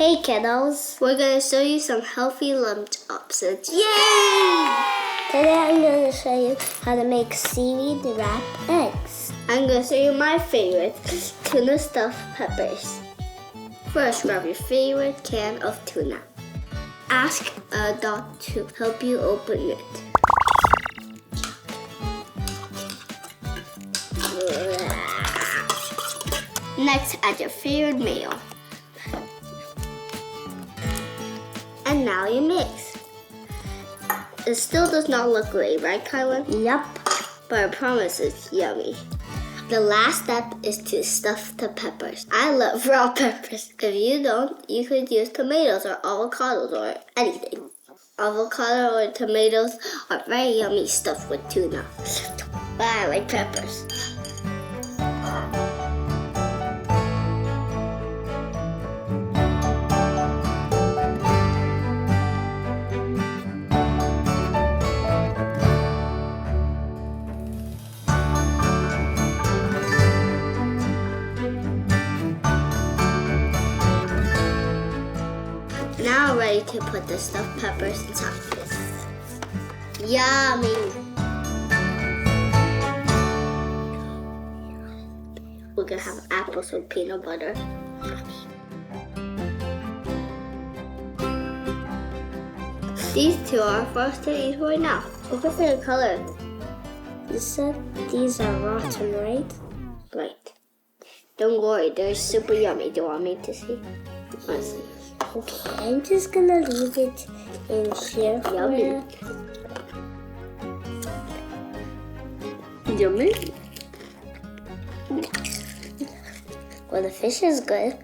Hey kiddos! We're going to show you some healthy lunch options. Yay! Today I'm going to show you how to make seaweed wrapped eggs. I'm going to show you my favorite, tuna stuffed peppers. First, grab your favorite can of tuna. Ask a dog to help you open it. Next, add your favorite mayo. And now you mix. It still does not look great, right, Kylan? Yup. But I promise it's yummy. The last step is to stuff the peppers. I love raw peppers. If you don't, you could use tomatoes or avocados or anything. Avocado or tomatoes are very yummy stuffed with tuna. But I like peppers. Now ready to put the stuffed peppers inside. Yummy! We're gonna have apples with peanut butter. These two are for us to eat right now. What's your favorite color? You said these are rotten, right? Right. Don't worry, they're super yummy. Do you want me to see? Let's see. Okay, I'm just gonna leave it in here. Yummy. Yummy. Well, the fish is good.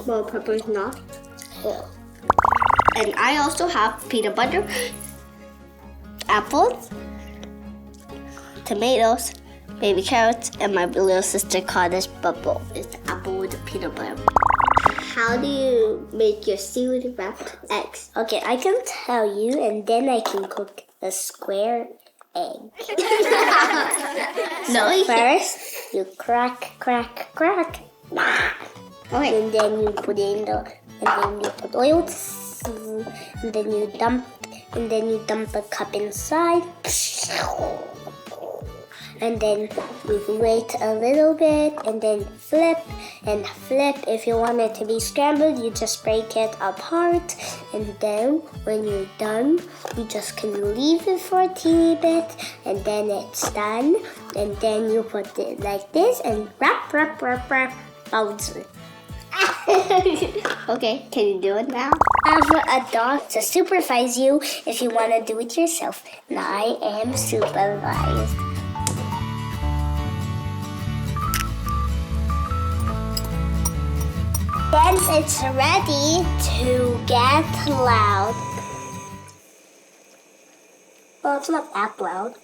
Well, pepper's not. And I also have peanut butter, apples, tomatoes, baby carrots, and my little sister called this bubble. It's the apple with the peanut butter. How do you make your seaweed wrapped eggs? Okay, I can tell you, and then I can cook a square egg. No, First, you crack. Okay. And then you put oil, and then you dump a cup inside. And then you wait a little bit, and then flip. If you want it to be scrambled, you just break it apart. And then when you're done, you just can leave it for a teeny bit, and then it's done. And then you put it like this and wrap. Bounce. Okay, can you do it now? I have a dog to supervise you if you want to do it yourself. And I am supervised. Then it's ready to get loud. Well, it's not that loud.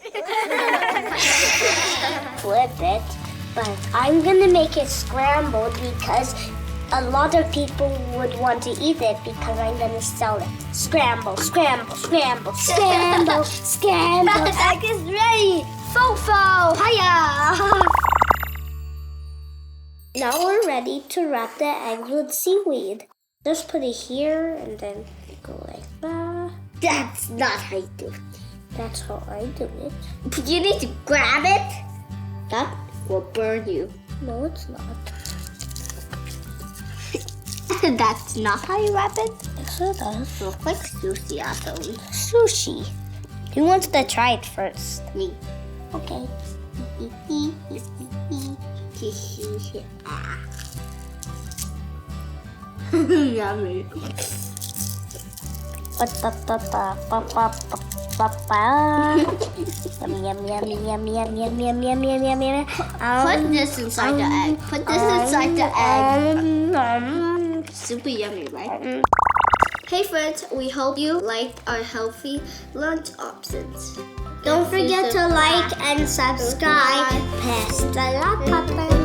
Flip it. But I'm gonna make it scrambled because a lot of people would want to eat it because I'm gonna sell it. Scramble. The egg is ready! Fofo! Hiya! Now we're ready to wrap the eggs with seaweed. Just put it here and then go like that. That's not how you do it. That's how I do it. You need to grab it. That will burn you. No, it's not. That's not how you wrap it? Yes, it does. Looks like sushi actually. Sushi. Who wants to try it first? Me. Okay. Yummy. Yum. Put this inside the egg. Put this inside the egg. Super yummy, right? Hey friends, we hope you liked our healthy lunch options. Don't forget to like and subscribe. Press the like button.